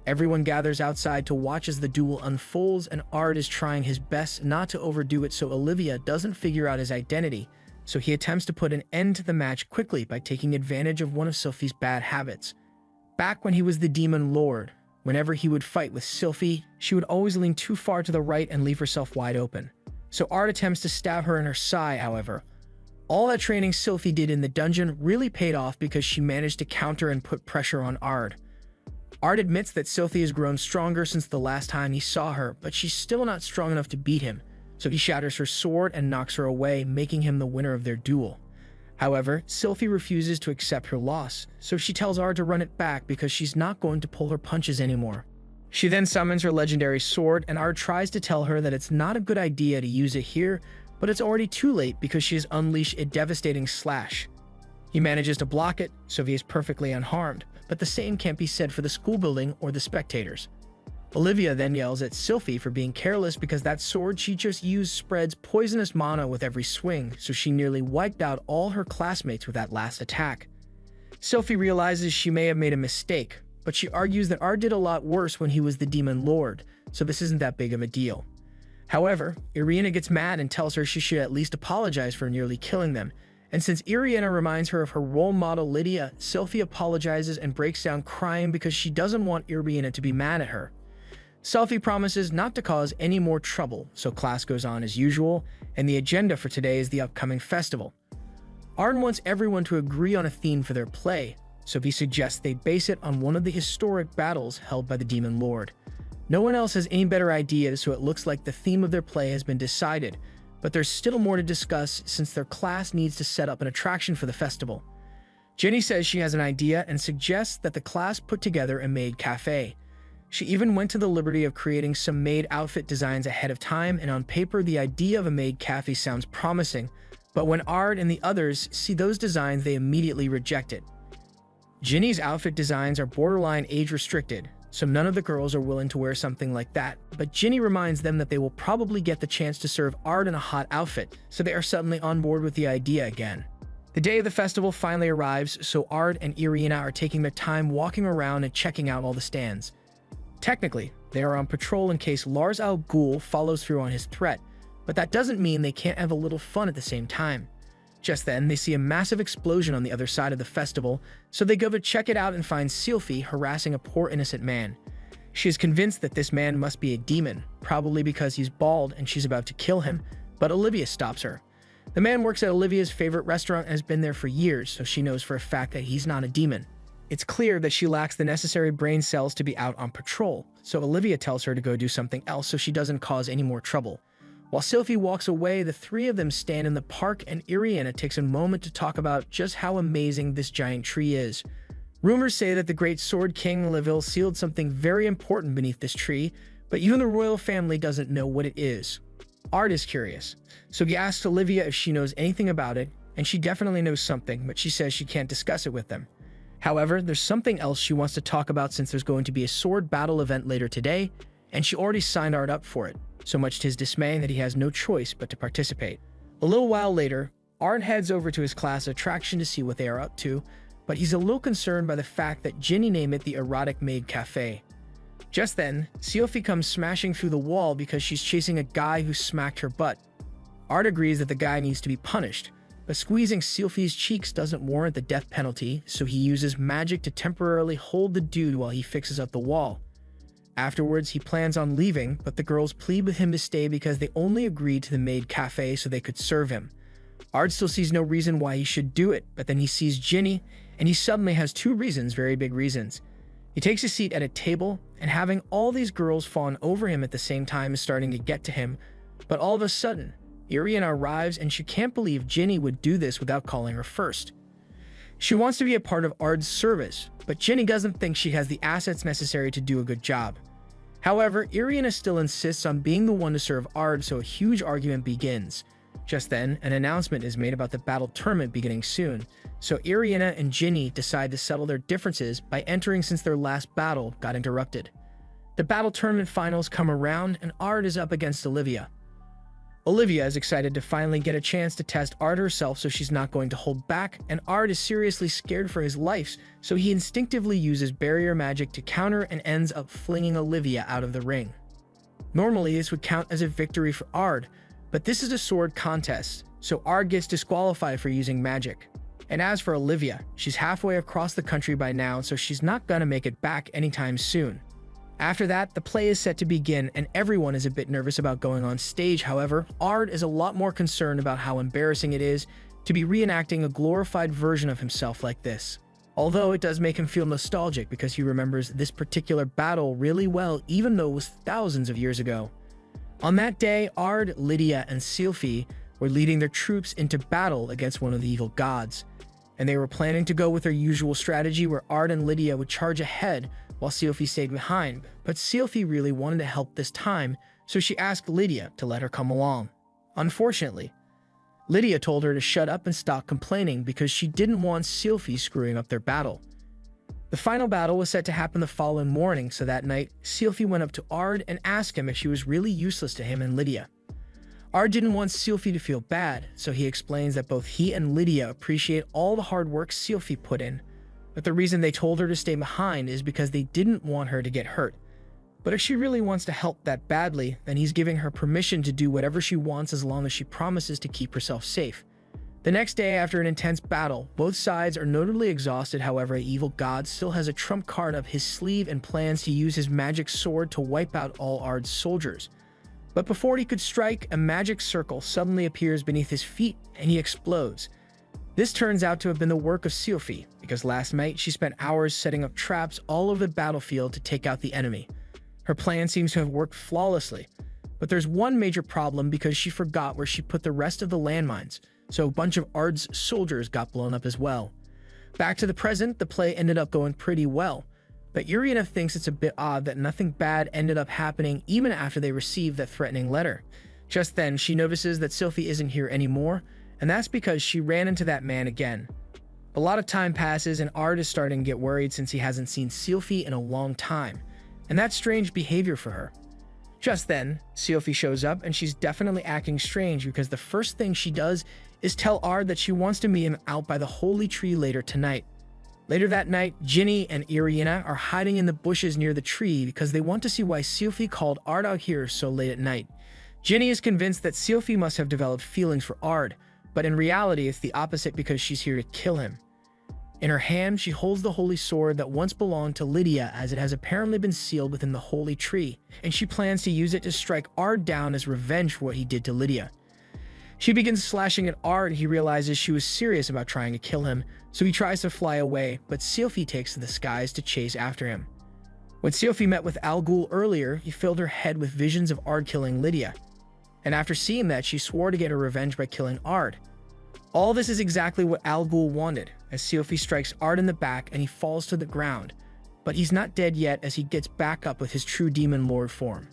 Everyone gathers outside to watch as the duel unfolds, and Ard is trying his best not to overdo it so Olivia doesn't figure out his identity, so he attempts to put an end to the match quickly by taking advantage of one of Sylphie's bad habits. Back when he was the Demon Lord, whenever he would fight with Sylphie, she would always lean too far to the right and leave herself wide open. So Ard attempts to stab her in her side, however. All that training Sylphie did in the dungeon really paid off because she managed to counter and put pressure on Ard. Ard admits that Sylphie has grown stronger since the last time he saw her, but she's still not strong enough to beat him, so he shatters her sword and knocks her away, making him the winner of their duel. However, Sylphie refuses to accept her loss, so she tells Ard to run it back because she's not going to pull her punches anymore. She then summons her legendary sword, and Ard tries to tell her that it's not a good idea to use it here, but it's already too late because she has unleashed a devastating slash. He manages to block it, so he is perfectly unharmed, but the same can't be said for the school building or the spectators. Olivia then yells at Sylphie for being careless because that sword she just used spreads poisonous mana with every swing, so she nearly wiped out all her classmates with that last attack. Sylphie realizes she may have made a mistake, but she argues that Ard did a lot worse when he was the Demon Lord, so this isn't that big of a deal. However, Irina gets mad and tells her she should at least apologize for nearly killing them, and since Irina reminds her of her role model Lydia, Sylphie apologizes and breaks down crying because she doesn't want Irina to be mad at her. Sylphie promises not to cause any more trouble, so class goes on as usual, and the agenda for today is the upcoming festival. Ard wants everyone to agree on a theme for their play, so he suggests they base it on one of the historic battles held by the Demon Lord. No one else has any better ideas, so it looks like the theme of their play has been decided, but there's still more to discuss since their class needs to set up an attraction for the festival. Ginny says she has an idea and suggests that the class put together a maid cafe. She even went to the liberty of creating some maid outfit designs ahead of time, and on paper the idea of a maid cafe sounds promising, but when Ard and the others see those designs, they immediately reject it. Ginny's outfit designs are borderline age-restricted, so none of the girls are willing to wear something like that, but Ginny reminds them that they will probably get the chance to serve Ard in a hot outfit, so they are suddenly on board with the idea again. The day of the festival finally arrives, so Ard and Irina are taking their time walking around and checking out all the stands. Technically, they are on patrol in case Lars Al Ghul follows through on his threat, but that doesn't mean they can't have a little fun at the same time. Just then, they see a massive explosion on the other side of the festival, so they go to check it out and find Sylphie harassing a poor innocent man. She is convinced that this man must be a demon, probably because he's bald and she's about to kill him, but Olivia stops her. The man works at Olivia's favorite restaurant and has been there for years, so she knows for a fact that he's not a demon. It's clear that she lacks the necessary brain cells to be out on patrol, so Olivia tells her to go do something else so she doesn't cause any more trouble. While Sylphie walks away, the three of them stand in the park and Irina takes a moment to talk about just how amazing this giant tree is. Rumors say that the great Sword King Leville sealed something very important beneath this tree, but even the royal family doesn't know what it is. Ard is curious, so he asks Olivia if she knows anything about it, and she definitely knows something, but she says she can't discuss it with them. However, there's something else she wants to talk about since there's going to be a sword battle event later today, and she already signed Ard up for it, so much to his dismay that he has no choice but to participate. A little while later, Ard heads over to his class attraction to see what they are up to, but he's a little concerned by the fact that Ginny named it the Erotic Maid Cafe. Just then, Sylphie comes smashing through the wall because she's chasing a guy who smacked her butt. Ard agrees that the guy needs to be punished, but squeezing Sylphie's cheeks doesn't warrant the death penalty, so he uses magic to temporarily hold the dude while he fixes up the wall. Afterwards, he plans on leaving, but the girls plead with him to stay because they only agreed to the maid cafe so they could serve him. Ard still sees no reason why he should do it, but then he sees Ginny, and he suddenly has two reasons, very big reasons. He takes a seat at a table, and having all these girls fawn over him at the same time is starting to get to him, but all of a sudden, Irina arrives and she can't believe Ginny would do this without calling her first. She wants to be a part of Ard's service, but Ginny doesn't think she has the assets necessary to do a good job. However, Irina still insists on being the one to serve Ard, so a huge argument begins. Just then, an announcement is made about the battle tournament beginning soon, so Irina and Ginny decide to settle their differences by entering since their last battle got interrupted. The battle tournament finals come around and Ard is up against Olivia. Olivia is excited to finally get a chance to test Ard herself, so she's not going to hold back, and Ard is seriously scared for his life, so he instinctively uses barrier magic to counter and ends up flinging Olivia out of the ring. Normally, this would count as a victory for Ard, but this is a sword contest, so Ard gets disqualified for using magic. And as for Olivia, she's halfway across the country by now, so she's not gonna make it back anytime soon. After that, the play is set to begin, and everyone is a bit nervous about going on stage. However, Ard is a lot more concerned about how embarrassing it is to be reenacting a glorified version of himself like this. Although it does make him feel nostalgic because he remembers this particular battle really well, even though it was thousands of years ago. On that day, Ard, Lydia, and Sylphie were leading their troops into battle against one of the evil gods, and they were planning to go with their usual strategy where Ard and Lydia would charge ahead while Sylphie stayed behind, but Sylphie really wanted to help this time, so she asked Lydia to let her come along. Unfortunately, Lydia told her to shut up and stop complaining because she didn't want Sylphie screwing up their battle. The final battle was set to happen the following morning, so that night, Sylphie went up to Ard and asked him if she was really useless to him and Lydia. Ard didn't want Sylphie to feel bad, so he explains that both he and Lydia appreciate all the hard work Sylphie put in, but the reason they told her to stay behind is because they didn't want her to get hurt. But if she really wants to help that badly, then he's giving her permission to do whatever she wants as long as she promises to keep herself safe. The next day, after an intense battle, both sides are notably exhausted. However, the evil god still has a trump card up his sleeve and plans to use his magic sword to wipe out all Ard's soldiers. But before he could strike, a magic circle suddenly appears beneath his feet and he explodes. This turns out to have been the work of Sylphie, because last night she spent hours setting up traps all over the battlefield to take out the enemy. Her plan seems to have worked flawlessly, but there's one major problem because she forgot where she put the rest of the landmines, so a bunch of Ard's soldiers got blown up as well. Back to the present, the play ended up going pretty well, but Irina thinks it's a bit odd that nothing bad ended up happening even after they received that threatening letter. Just then, she notices that Sylphie isn't here anymore, and that's because she ran into that man again. A lot of time passes and Ard is starting to get worried since he hasn't seen Sylphie in a long time, and that's strange behavior for her. Just then, Sylphie shows up and she's definitely acting strange because the first thing she does is tell Ard that she wants to meet him out by the holy tree later tonight. Later that night, Ginny and Irina are hiding in the bushes near the tree because they want to see why Sylphie called Ard out here so late at night. Ginny is convinced that Sylphie must have developed feelings for Ard, but in reality it's the opposite because she's here to kill him. In her hand, she holds the holy sword that once belonged to Lydia, as it has apparently been sealed within the holy tree, and she plans to use it to strike Ard down as revenge for what he did to Lydia. She begins slashing at Ard. He realizes she was serious about trying to kill him, so he tries to fly away, but Sylphie takes to the skies to chase after him. When Sylphie met with Al Ghul earlier, he filled her head with visions of Ard killing Lydia, and after seeing that, she swore to get her revenge by killing Ard. All this is exactly what Al Ghul wanted, as Sylphie strikes Ard in the back and he falls to the ground, but he's not dead yet as he gets back up with his true demon lord form.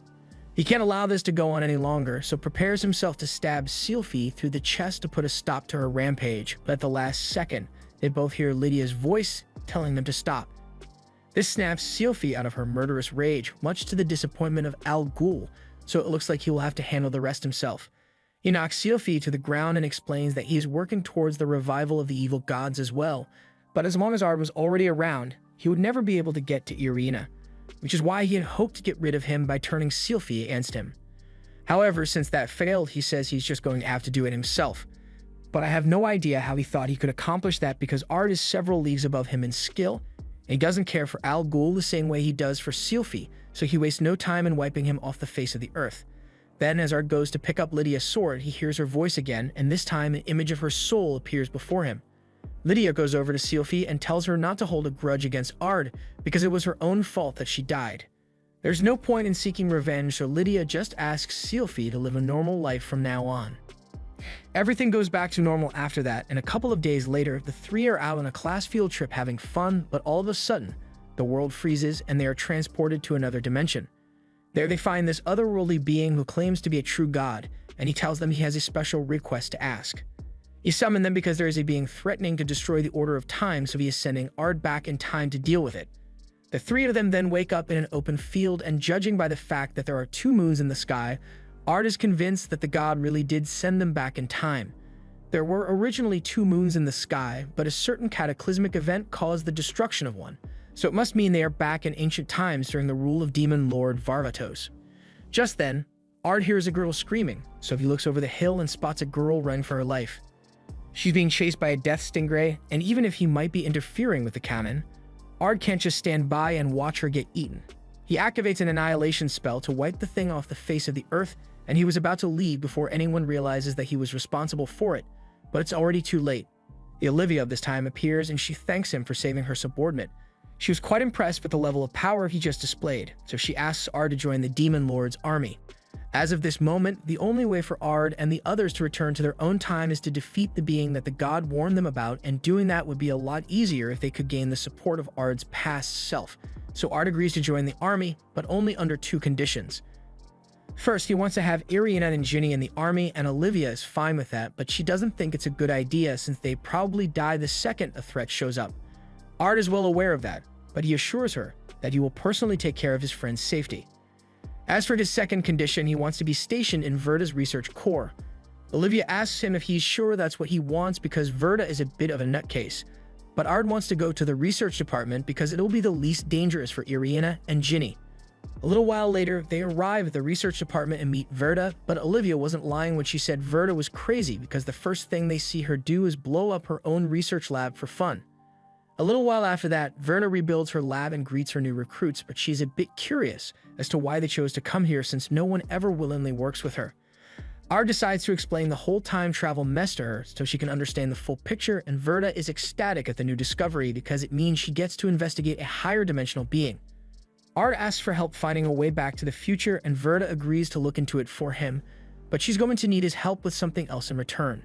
He can't allow this to go on any longer, so prepares himself to stab Sylphie through the chest to put a stop to her rampage, but at the last second, they both hear Lydia's voice telling them to stop. This snaps Sylphie out of her murderous rage, much to the disappointment of Al Ghul, so it looks like he will have to handle the rest himself. He knocks Sylphie to the ground and explains that he is working towards the revival of the evil gods as well, but as long as Ard was already around, he would never be able to get to Irina, which is why he had hoped to get rid of him by turning Sylphie against him. However, since that failed, he says he's just going to have to do it himself. But I have no idea how he thought he could accomplish that because Ard is several leagues above him in skill, and he doesn't care for Al Ghul the same way he does for Sylphie, so he wastes no time in wiping him off the face of the earth. Then, as Ard goes to pick up Lydia's sword, he hears her voice again, and this time an image of her soul appears before him. Lydia goes over to Sylphie and tells her not to hold a grudge against Ard because it was her own fault that she died. There's no point in seeking revenge, so Lydia just asks Sylphie to live a normal life from now on. Everything goes back to normal after that, and a couple of days later, the three are out on a class field trip having fun, but all of a sudden, the world freezes and they are transported to another dimension. There they find this otherworldly being who claims to be a true god, and he tells them he has a special request to ask. He summoned them because there is a being threatening to destroy the order of time, so he is sending Ard back in time to deal with it. The three of them then wake up in an open field, and judging by the fact that there are 2 moons in the sky, Ard is convinced that the god really did send them back in time. There were originally 2 moons in the sky, but a certain cataclysmic event caused the destruction of one, so it must mean they are back in ancient times during the rule of demon lord Varvatos. Just then, Ard hears a girl screaming, so he looks over the hill and spots a girl running for her life. She's being chased by a death stingray, and even if he might be interfering with the canon, Ard can't just stand by and watch her get eaten. He activates an annihilation spell to wipe the thing off the face of the earth, and he was about to leave before anyone realizes that he was responsible for it, but it's already too late. The Olivia of this time appears and she thanks him for saving her subordinate. She was quite impressed with the level of power he just displayed, so she asks Ard to join the Demon Lord's army. As of this moment, the only way for Ard and the others to return to their own time is to defeat the being that the god warned them about, and doing that would be a lot easier if they could gain the support of Ard's past self. So Ard agrees to join the army, but only under 2 conditions. First, he wants to have Irina and Ginny in the army, and Olivia is fine with that, but she doesn't think it's a good idea since they probably die the second a threat shows up. Ard is well aware of that, but he assures her that he will personally take care of his friend's safety. As for his second condition, he wants to be stationed in Verda's research core. Olivia asks him if he's sure that's what he wants because Verda is a bit of a nutcase, but Ard wants to go to the research department because it'll be the least dangerous for Irina and Ginny. A little while later, they arrive at the research department and meet Verda, but Olivia wasn't lying when she said Verda was crazy because the first thing they see her do is blow up her own research lab for fun. A little while after that, Verda rebuilds her lab and greets her new recruits, but she's a bit curious as to why they chose to come here since no one ever willingly works with her. Ard decides to explain the whole time travel mess to her so she can understand the full picture, and Verda is ecstatic at the new discovery because it means she gets to investigate a higher dimensional being. Ard asks for help finding a way back to the future, and Verda agrees to look into it for him, but she's going to need his help with something else in return.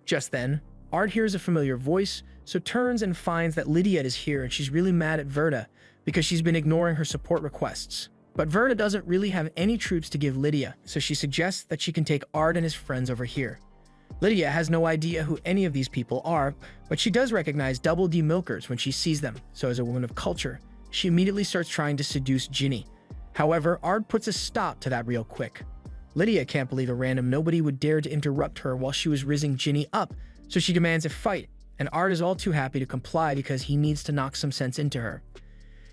Just then, Ard hears a familiar voice, so turns and finds that Lydia is here, and she's really mad at Verda because she's been ignoring her support requests. But Verda doesn't really have any troops to give Lydia, so she suggests that she can take Ard and his friends over here. Lydia has no idea who any of these people are, but she does recognize Double D Milkers when she sees them, so as a woman of culture, she immediately starts trying to seduce Ginny. However, Ard puts a stop to that real quick. Lydia can't believe a random nobody would dare to interrupt her while she was rizzing Ginny up, so she demands a fight, and Ard is all too happy to comply because he needs to knock some sense into her.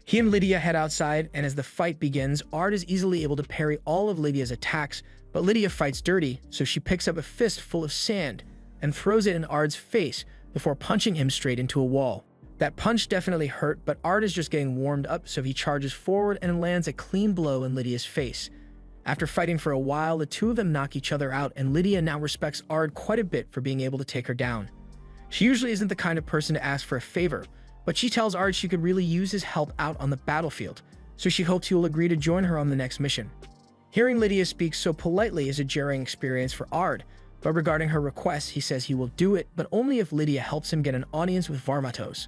He and Lydia head outside, and as the fight begins, Ard is easily able to parry all of Lydia's attacks, but Lydia fights dirty, so she picks up a fist full of sand and throws it in Ard's face before punching him straight into a wall. That punch definitely hurt, but Ard is just getting warmed up, so he charges forward and lands a clean blow in Lydia's face. After fighting for a while, the two of them knock each other out, and Lydia now respects Ard quite a bit for being able to take her down. She usually isn't the kind of person to ask for a favor, but she tells Ard she could really use his help out on the battlefield, so she hopes he will agree to join her on the next mission. Hearing Lydia speak so politely is a jarring experience for Ard, but regarding her request, he says he will do it, but only if Lydia helps him get an audience with Varvatos.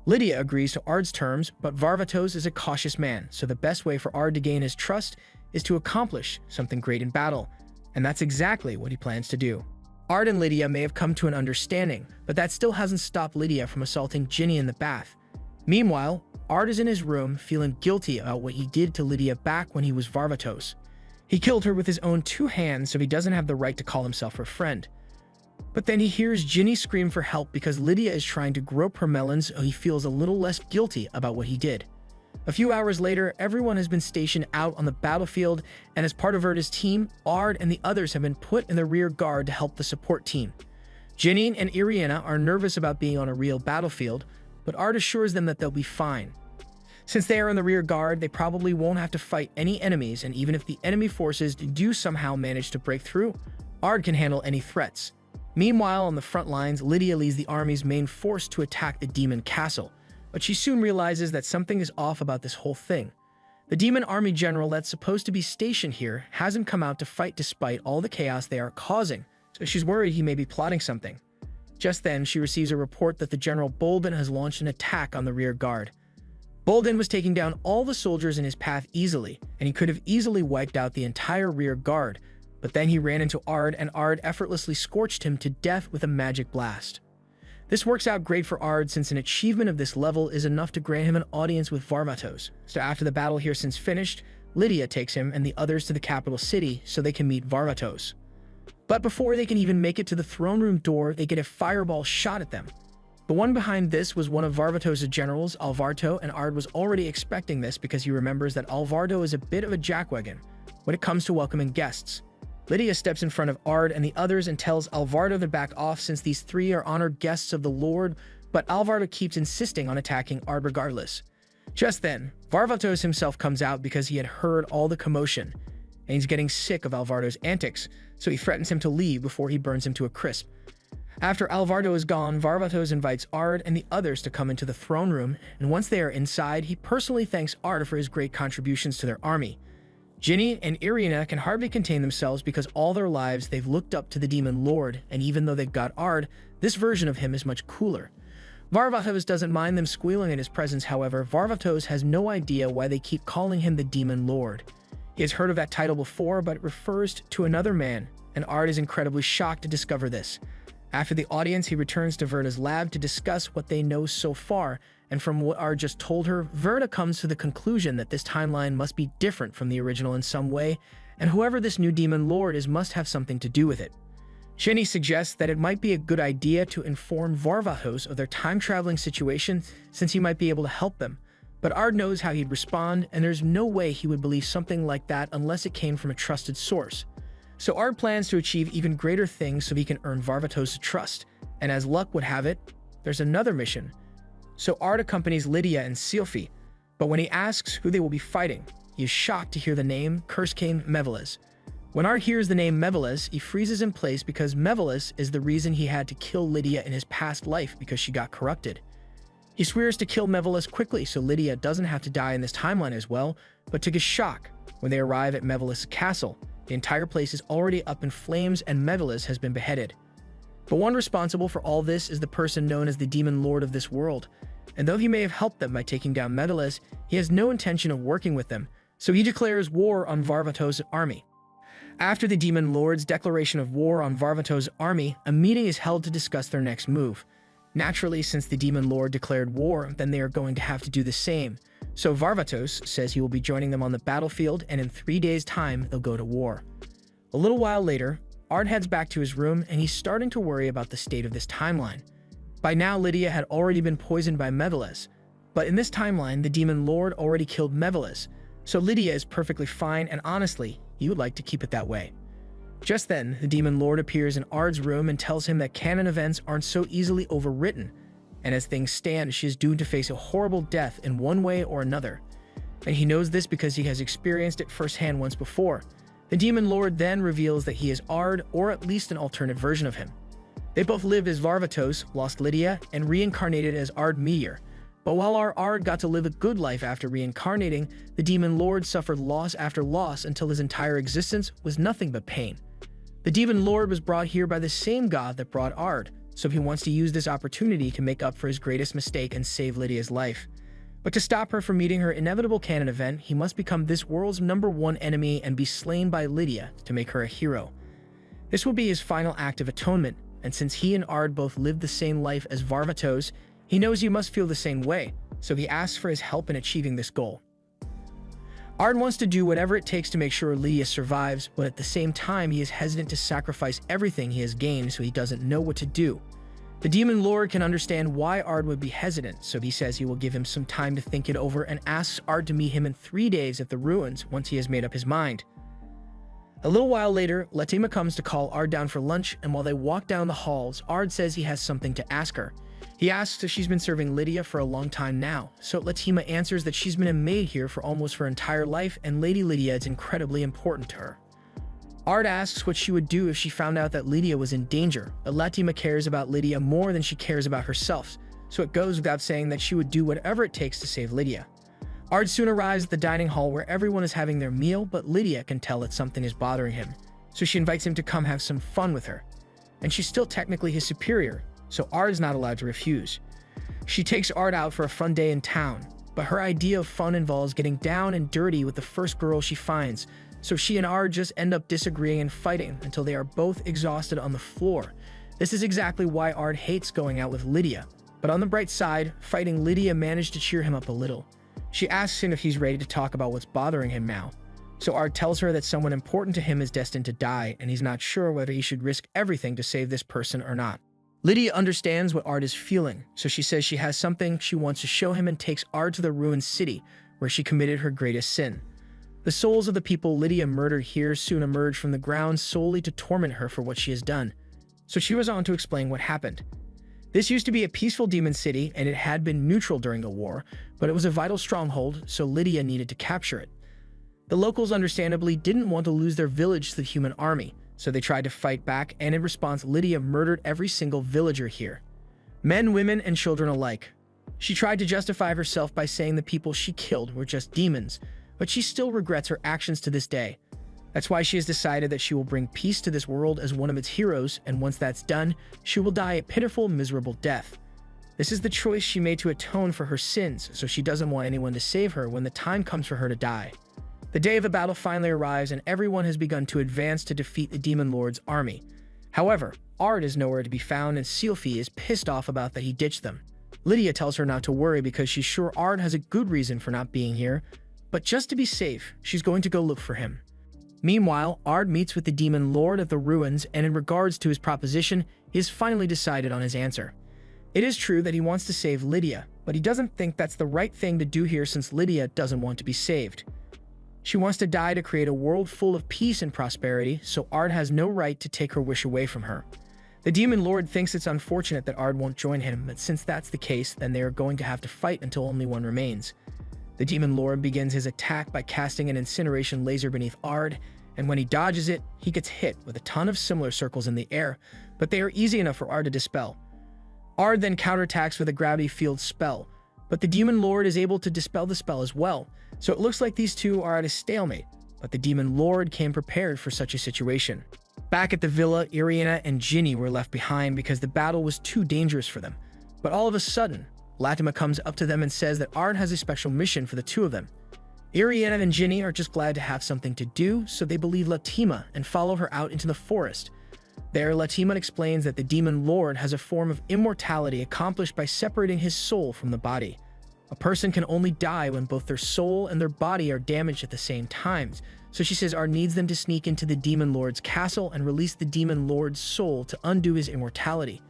Lydia agrees to Ard's terms, but Varvatos is a cautious man, so the best way for Ard to gain his trust is to accomplish something great in battle, and that's exactly what he plans to do. Ard and Lydia may have come to an understanding, but that still hasn't stopped Lydia from assaulting Ginny in the bath. Meanwhile, Ard is in his room feeling guilty about what he did to Lydia back when he was Varvatos. He killed her with his own 2 hands, so he doesn't have the right to call himself her friend. But then he hears Ginny scream for help because Lydia is trying to grope her melons, so he feels a little less guilty about what he did. A few hours later, everyone has been stationed out on the battlefield, and as part of Verda's team, Ard and the others have been put in the rear guard to help the support team. Ginny and Irina are nervous about being on a real battlefield, but Ard assures them that they'll be fine. Since they are in the rear guard, they probably won't have to fight any enemies, and even if the enemy forces do somehow manage to break through, Ard can handle any threats. Meanwhile, on the front lines, Lydia leads the army's main force to attack the demon castle, but she soon realizes that something is off about this whole thing. The demon army general that's supposed to be stationed here hasn't come out to fight despite all the chaos they are causing, so she's worried he may be plotting something. Just then, she receives a report that the General Bolden has launched an attack on the rear guard. Bolden was taking down all the soldiers in his path easily, and he could have easily wiped out the entire rear guard, but then he ran into Ard, and Ard effortlessly scorched him to death with a magic blast. This works out great for Ard since an achievement of this level is enough to grant him an audience with Varvatos. So after the battle here since finished, Lydia takes him and the others to the capital city so they can meet Varvatos. But before they can even make it to the throne room door, they get a fireball shot at them. The one behind this was one of Varvatos' generals, Alvardo, and Ard was already expecting this because he remembers that Alvardo is a bit of a jackwagon when it comes to welcoming guests. Lydia steps in front of Ard and the others and tells Alvardo to back off since these 3 are honored guests of the Lord, but Alvardo keeps insisting on attacking Ard regardless. Just then, Varvatos himself comes out because he had heard all the commotion, and he's getting sick of Alvardo's antics, so he threatens him to leave before he burns him to a crisp. After Alvardo is gone, Varvatos invites Ard and the others to come into the throne room, and once they are inside, he personally thanks Ard for his great contributions to their army. Ginny and Irina can hardly contain themselves because all their lives they've looked up to the Demon Lord, and even though they've got Ard, this version of him is much cooler. Varvatos doesn't mind them squealing in his presence, however, Varvatos has no idea why they keep calling him the Demon Lord. He has heard of that title before, but it refers to another man, and Ard is incredibly shocked to discover this. After the audience, he returns to Verda's lab to discuss what they know so far, and from what Ard just told her, Verda comes to the conclusion that this timeline must be different from the original in some way, and whoever this new Demon Lord is must have something to do with it. Ginny suggests that it might be a good idea to inform Varvatos of their time-traveling situation since he might be able to help them, but Ard knows how he'd respond, and there's no way he would believe something like that unless it came from a trusted source. So Ard plans to achieve even greater things so he can earn Varvatos' trust, and as luck would have it, there's another mission. So Ard accompanies Lydia and Sylphie, but when he asks who they will be fighting, he is shocked to hear the name Kurskane Meveles. When Ard hears the name Meveles, he freezes in place because Meveles is the reason he had to kill Lydia in his past life because she got corrupted. He swears to kill Mevelis quickly so Lydia doesn't have to die in this timeline as well, but to his shock, when they arrive at Mevelis' castle, the entire place is already up in flames and Mevelis has been beheaded. But one responsible for all this is the person known as the Demon Lord of this world, and though he may have helped them by taking down Mevelis, he has no intention of working with them, so he declares war on Varvatos' army. After the Demon Lord's declaration of war on Varvatos' army, a meeting is held to discuss their next move. Naturally, since the Demon Lord declared war, then they are going to have to do the same. So Varvatos says he will be joining them on the battlefield, and in 3 days' time, they'll go to war. A little while later, Ard heads back to his room, and he's starting to worry about the state of this timeline. By now, Lydia had already been poisoned by Mevelis, but in this timeline, the Demon Lord already killed Mevelis, so Lydia is perfectly fine, and honestly, he would like to keep it that way. Just then, the Demon Lord appears in Ard's room and tells him that canon events aren't so easily overwritten, and as things stand, she is doomed to face a horrible death in one way or another. And he knows this because he has experienced it firsthand once before. The Demon Lord then reveals that he is Ard, or at least an alternate version of him. They both lived as Varvatos, lost Lydia, and reincarnated as Ard Meteor. But while our Ard got to live a good life after reincarnating, the Demon Lord suffered loss after loss until his entire existence was nothing but pain. The Demon Lord was brought here by the same god that brought Ard, so he wants to use this opportunity to make up for his greatest mistake and save Lydia's life. But to stop her from meeting her inevitable canon event, he must become this world's #1 enemy and be slain by Lydia to make her a hero. This will be his final act of atonement, and since he and Ard both lived the same life as Varvatos, he knows he must feel the same way, so he asks for his help in achieving this goal. Ard wants to do whatever it takes to make sure Lydia survives, but at the same time he is hesitant to sacrifice everything he has gained so he doesn't know what to do. The Demon Lord can understand why Ard would be hesitant, so he says he will give him some time to think it over and asks Ard to meet him in 3 days at the ruins once he has made up his mind. A little while later, Latima comes to call Ard down for lunch, and while they walk down the halls, Ard says he has something to ask her. He asks if she's been serving Lydia for a long time now, so Latima answers that she's been a maid here for almost her entire life, and Lady Lydia is incredibly important to her. Ard asks what she would do if she found out that Lydia was in danger, but Latima cares about Lydia more than she cares about herself, so it goes without saying that she would do whatever it takes to save Lydia. Ard soon arrives at the dining hall where everyone is having their meal, but Lydia can tell that something is bothering him, so she invites him to come have some fun with her. And she's still technically his superior, so Ard is not allowed to refuse. She takes Ard out for a fun day in town, but her idea of fun involves getting down and dirty with the first girl she finds, so she and Ard just end up disagreeing and fighting until they are both exhausted on the floor. This is exactly why Ard hates going out with Lydia, but on the bright side, fighting Lydia managed to cheer him up a little. She asks him if he's ready to talk about what's bothering him now, so Ard tells her that someone important to him is destined to die, and he's not sure whether he should risk everything to save this person or not. Lydia understands what Ard is feeling, so she says she has something she wants to show him and takes Ard to the ruined city, where she committed her greatest sin. The souls of the people Lydia murdered here soon emerge from the ground solely to torment her for what she has done. So she was on to explain what happened. This used to be a peaceful demon city, and it had been neutral during the war, but it was a vital stronghold, so Lydia needed to capture it. The locals understandably didn't want to lose their village to the human army, so they tried to fight back, and in response, Lydia murdered every single villager here. Men, women, and children alike. She tried to justify herself by saying the people she killed were just demons, but she still regrets her actions to this day. That's why she has decided that she will bring peace to this world as one of its heroes, and once that's done, she will die a pitiful, miserable death. This is the choice she made to atone for her sins, so she doesn't want anyone to save her when the time comes for her to die. The day of the battle finally arrives, and everyone has begun to advance to defeat the Demon Lord's army. However, Ard is nowhere to be found, and Sylphie is pissed off about that he ditched them. Lydia tells her not to worry because she's sure Ard has a good reason for not being here, but just to be safe, she's going to go look for him. Meanwhile, Ard meets with the Demon Lord at the ruins, and in regards to his proposition, he has finally decided on his answer. It is true that he wants to save Lydia, but he doesn't think that's the right thing to do here since Lydia doesn't want to be saved. She wants to die to create a world full of peace and prosperity, so Ard has no right to take her wish away from her. The Demon Lord thinks it's unfortunate that Ard won't join him, but since that's the case, then they are going to have to fight until only one remains. The Demon Lord begins his attack by casting an incineration laser beneath Ard, and when he dodges it, he gets hit with a ton of similar circles in the air, but they are easy enough for Ard to dispel. Ard then counterattacks with a gravity field spell, but the Demon Lord is able to dispel the spell as well, so it looks like these two are at a stalemate, but the Demon Lord came prepared for such a situation. Back at the villa, Irina and Ginny were left behind because the battle was too dangerous for them, but all of a sudden, Latima comes up to them and says that Ard has a special mission for the two of them. Irina and Ginny are just glad to have something to do, so they believe Latima and follow her out into the forest. There, Latima explains that the Demon Lord has a form of immortality accomplished by separating his soul from the body. A person can only die when both their soul and their body are damaged at the same times, so she says Ard needs them to sneak into the Demon Lord's castle and release the Demon Lord's soul to undo his immortality.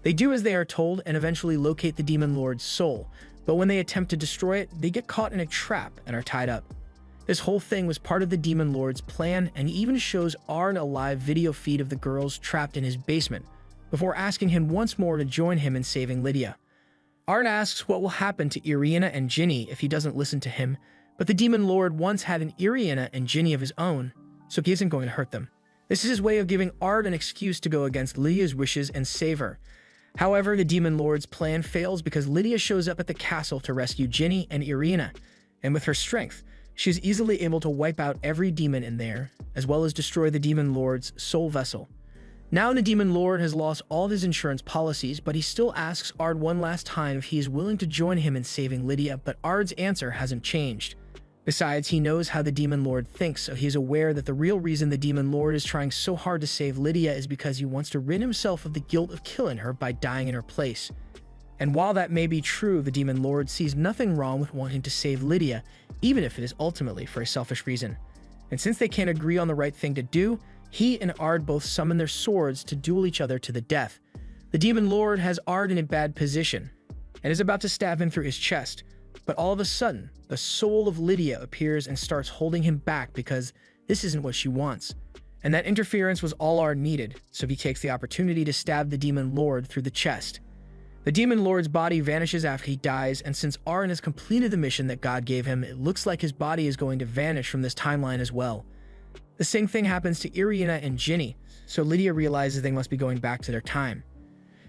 They do as they are told and eventually locate the Demon Lord's soul, but when they attempt to destroy it, they get caught in a trap and are tied up. This whole thing was part of the Demon Lord's plan, and he even shows Ard a live video feed of the girls trapped in his basement, before asking him once more to join him in saving Lydia. Ard asks what will happen to Irina and Ginny if he doesn't listen to him, but the Demon Lord once had an Irina and Ginny of his own, so he isn't going to hurt them. This is his way of giving Ard an excuse to go against Lydia's wishes and save her. However, the Demon Lord's plan fails because Lydia shows up at the castle to rescue Ginny and Irina, and with her strength, she is easily able to wipe out every demon in there, as well as destroy the Demon Lord's soul vessel. Now the Demon Lord has lost all of his insurance policies, but he still asks Ard one last time if he is willing to join him in saving Lydia, but Ard's answer hasn't changed. Besides, he knows how the Demon Lord thinks, so he is aware that the real reason the Demon Lord is trying so hard to save Lydia is because he wants to rid himself of the guilt of killing her by dying in her place. And while that may be true, the Demon Lord sees nothing wrong with wanting to save Lydia, even if it is ultimately for a selfish reason. And since they can't agree on the right thing to do, he and Ard both summon their swords to duel each other to the death. The Demon Lord has Ard in a bad position, and is about to stab him through his chest, but all of a sudden, the soul of Lydia appears and starts holding him back because this isn't what she wants. And that interference was all Ard needed, so he takes the opportunity to stab the Demon Lord through the chest. The Demon Lord's body vanishes after he dies, and since Ard has completed the mission that God gave him, it looks like his body is going to vanish from this timeline as well. The same thing happens to Irina and Ginny, so Lydia realizes they must be going back to their time.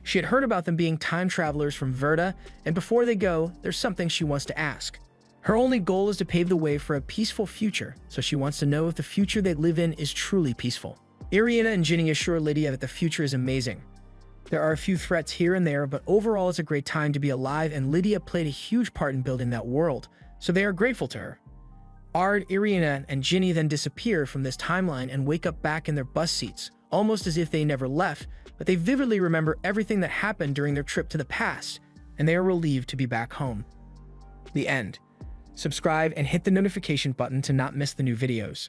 She had heard about them being time travelers from Verda, and before they go, there's something she wants to ask. Her only goal is to pave the way for a peaceful future, so she wants to know if the future they live in is truly peaceful. Irina and Ginny assure Lydia that the future is amazing. There are a few threats here and there, but overall it's a great time to be alive, and Lydia played a huge part in building that world, so they are grateful to her. Ard, Irina, and Ginny then disappear from this timeline and wake up back in their bus seats, almost as if they never left, but they vividly remember everything that happened during their trip to the past, and they are relieved to be back home. The end. Subscribe and hit the notification button to not miss the new videos.